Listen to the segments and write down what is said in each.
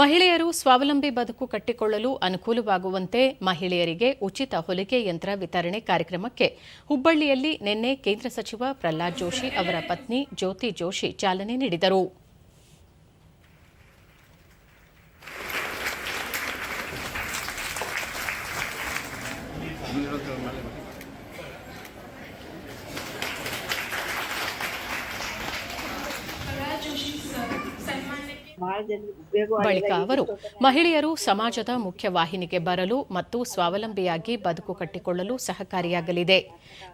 ಮಹಿಳೆಯರು ಸ್ವಾವಲಂಬಿ ಬದುಕು ಕಟ್ಟಿಕೊಳ್ಳಲು ಅನುಕೂಲವಾಗುವಂತೆ ಮಹಿಳೆಯರಿಗೆ ಉಚಿತ ಹೊಲಿಗೆ ಯಂತ್ರ ವಿತರಣೆ ಕಾರ್ಯಕ್ರಮಕ್ಕೆ ಹುಬ್ಬಳ್ಳಿಯಲ್ಲಿ ನಿನ್ನೆ ಕೇಂದ್ರ ಸಚಿವ ಪ್ರಹ್ಲಾದ್ ಜೋಶಿ ಅವರ ಪತ್ನಿ ಜ್ಯೋತಿ ಜೋಶಿ ಚಾಲನೆ ನೀಡಿದರು. ಬಳಿಕ ಅವರು ಮಹಿಳೆಯರು ಸಮಾಜದ ಮುಖ್ಯವಾಹಿನಿಗೆ ಬರಲು ಮತ್ತು ಸ್ವಾವಲಂಬಿಯಾಗಿ ಬದುಕು ಕಟ್ಟಿಕೊಳ್ಳಲು ಸಹಕಾರಿಯಾಗಲಿದೆ.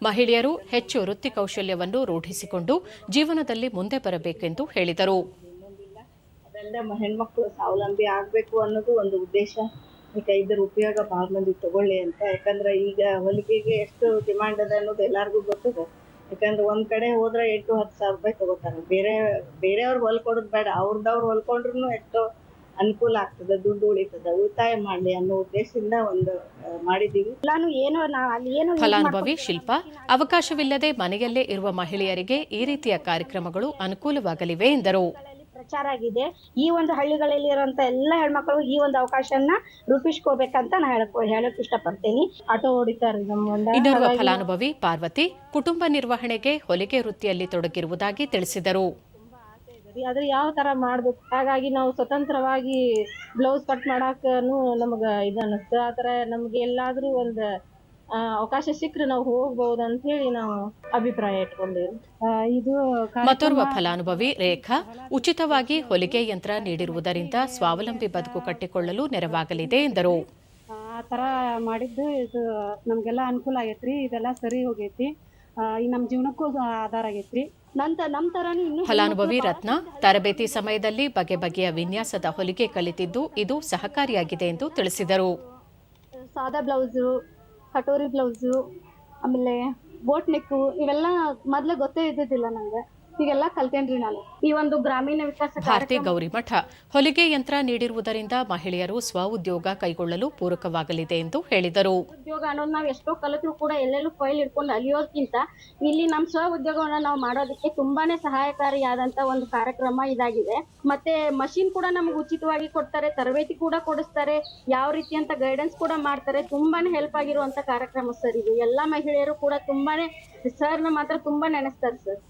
ಮಹಿಳೆಯರು ಹೆಚ್ಚು ವೃತ್ತಿ ಕೌಶಲ್ಯವನ್ನು ರೂಢಿಸಿಕೊಂಡು ಜೀವನದಲ್ಲಿ ಮುಂದೆ ಬರಬೇಕೆಂದು ಹೇಳಿದರು. ಹೆಣ್ಮಕ್ಳು ಸ್ವಾವಲಂಬಿ ಆಗಬೇಕು ಅನ್ನೋದು ಒಂದು ಉದ್ದೇಶ. ಈಗ ಇದರ ಉಪಯೋಗ ಭಾಳ ಮಂದಿ ತಗೊಳ್ಳಿ ಅಂತ. ಯಾಕಂದ್ರೆ ಈಗ ಹೊಲಿಗೆಗೆ ಎಷ್ಟು ಡಿಮಾಂಡ್ ಅದ ಅನ್ನೋದು ಎಲ್ಲರಿಗೂ ಗೊತ್ತದೆ. ಯಾಕಂದ್ರೆ ಒಂದ್ ಕಡೆ ಹೋದ್ರೆ 8-10 ಸಾವಿರ ರೂಪಾಯಿ ತಗೋತಾರೆ. ಬೇರೆಯವ್ರು ಹೊಲ್ಕೊಡೋದು ಬೇಡ, ಅವ್ರದವ್ರು ಹೊಲ್ಕೊಂಡ್ರು ಎಷ್ಟೋ ಅನುಕೂಲ ಆಗ್ತದೆ, ದುಡ್ಡು ಉಳಿತದೆ, ಉಳಿತಾಯ ಮಾಡಲಿ ಅನ್ನೋ ಉದ್ದೇಶದಿಂದ ಒಂದು ಮಾಡಿದೀವಿ. ಫಲಾನುಭವಿ ಶಿಲ್ಪಾ, ಅವಕಾಶವಿಲ್ಲದೆ ಮನೆಯಲ್ಲೇ ಇರುವ ಮಹಿಳೆಯರಿಗೆ ಈ ರೀತಿಯ ಕಾರ್ಯಕ್ರಮಗಳು ಅನುಕೂಲವಾಗಲಿವೆ ಎಂದರು. ಪ್ರಚಾರ ಆಗಿದೆ. ಈ ಒಂದು ಹಳ್ಳಿಗಳಲ್ಲಿ ಇರುವಂತ ಎಲ್ಲ ಹೆಣ್ಮಕ್ಳು ಈ ಒಂದು ಅವಕಾಶನ ರೂಪಿಸ್ಕೋಬೇಕಂತ ನಾ ಹೇಳಕ್ ಇಷ್ಟಪಡ್ತೀನಿ. ಆಟೋ ಹೊಡಿತಾರೆ. ಇನ್ನೋರ್ವ ಫಲಾನುಭವಿ ಪಾರ್ವತಿ ಕುಟುಂಬ ನಿರ್ವಹಣೆಗೆ ಹೊಲಿಗೆ ವೃತ್ತಿಯಲ್ಲಿ ತೊಡಗಿರುವುದಾಗಿ ತಿಳಿಸಿದರು. ಆದ್ರೆ ಯಾವ ತರ ಮಾಡ್ಬೇಕು, ಹಾಗಾಗಿ ನಾವು ಸ್ವತಂತ್ರವಾಗಿ ಬ್ಲೌಸ್ ಕಟ್ ಮಾಡಾಕನು ನಮಗ ಇದನ್ನಿಸ್ತು. ಆತರ ನಮ್ಗೆ ಎಲ್ಲಾದ್ರೂ ಒಂದು ಅವಕಾಶ ಸಿಕ್ಕರೆ ನಾವು ಹೋಗಬಹುದು ಅಂತ ಹೇಳಿ ನಾವು ಅಭಿಪ್ರಾಯ ಇಟ್ಕೊಂಡೇವೆ. ಇದು ಮತ್ತೋರ್ವ ಫಲಾನುಭವಿ ರೇಖಾ, ಉಚಿತವಾಗಿ ಹೊಲಿಗೆ ಯಂತ್ರ ನೀಡಿರುವುದರಿಂದ ಸ್ವಾವಲಂಬಿ ಬದುಕು ಕಟ್ಟಿಕೊಳ್ಳಲು ನೆರವಾಗಲಿದೆ ಎಂದರು. ಆ ತರ ಮಾಡಿದ್ದು ಇದು ನಮ್ಗೆಲ್ಲ ಅನುಕೂಲ ಆಗೈತ್ರಿ. ಇದೆಲ್ಲ ಸರಿ ಹೋಗೈತಿ. ನಮ್ಮ ಜೀವನಕ್ಕೂ ಆಧಾರ ಆಗೈತ್ರಿ. ನಮ್ ತರಾನು ಇನ್ನು ಫಲಾನುಭವಿ ರತ್ನ, ತರಬೇತಿ ಸಮಯದಲ್ಲಿ ಬಗೆ ಬಗೆಯ ವಿನ್ಯಾಸದ ಹೊಲಿಗೆ ಕಲಿತಿದ್ದು ಇದು ಸಹಕಾರಿಯಾಗಿದೆ ಎಂದು ತಿಳಿಸಿದರು. ಸಾದಾ ಬ್ಲೌಸು, ಕಟೋರಿ ಬ್ಲೌಸು, ಆಮೇಲೆ ಬೋಟ್ ನೆಕ್ಕು ಇವೆಲ್ಲ ಮೊದ್ಲು ಗೊತ್ತೇ ಇದ್ದಿದ್ದಿಲ್ಲ ನಂಗೆ. ಈಗೆಲ್ಲ ಕಲ್ತೇನ್ರಿ ನಾನು. ಈ ಒಂದು ಗ್ರಾಮೀಣ ವಿಕಾಸ ಭಾರತಿ ಗೌರಿಮಠ, ಹೊಲಿಗೆ ಯಂತ್ರ ನೀಡಿರುವುದರಿಂದ ಮಹಿಳೆಯರು ಸ್ವಉದ್ಯೋಗ ಕೈಗೊಳ್ಳಲು ಪೂರಕವಾಗಲಿದೆ ಎಂದು ಹೇಳಿದರು. ಉದ್ಯೋಗ ಅನ್ನೋದು ನಾವು ಎಷ್ಟೋ ಕಲಿತರೂ ಕೂಡ ಎಲ್ಲೆಲ್ಲೂ ಫೈಲ್ ಇಟ್ಕೊಂಡು ಅಲಿಯೋದಕ್ಕಿಂತ ಇಲ್ಲಿ ನಮ್ಮ ಸ್ವ ಉದ್ಯೋಗವನ್ನ ನಾವು ಮಾಡೋದಕ್ಕೆ ತುಂಬಾನೇ ಸಹಾಯಕಾರಿಯಾದಂತ ಒಂದು ಕಾರ್ಯಕ್ರಮ ಇದಾಗಿದೆ. ಮತ್ತೆ ಮಷಿನ್ ಕೂಡ ನಮ್ಗೆ ಉಚಿತವಾಗಿ ಕೊಡ್ತಾರೆ, ತರಬೇತಿ ಕೂಡ ಕೊಡಿಸ್ತಾರೆ, ಯಾವ ರೀತಿ ಅಂತ ಗೈಡೆನ್ಸ್ ಕೂಡ ಮಾಡ್ತಾರೆ. ತುಂಬಾನೇ ಹೆಲ್ಪ್ ಆಗಿರುವಂತ ಕಾರ್ಯಕ್ರಮ ಸರ್ ಇದು. ಎಲ್ಲಾ ಮಹಿಳೆಯರು ಕೂಡ ತುಂಬಾನೇ ಸರ್ನ ಮಾತ್ರ ತುಂಬಾ ನೆನೆಸ್ತಾರೆ ಸರ್.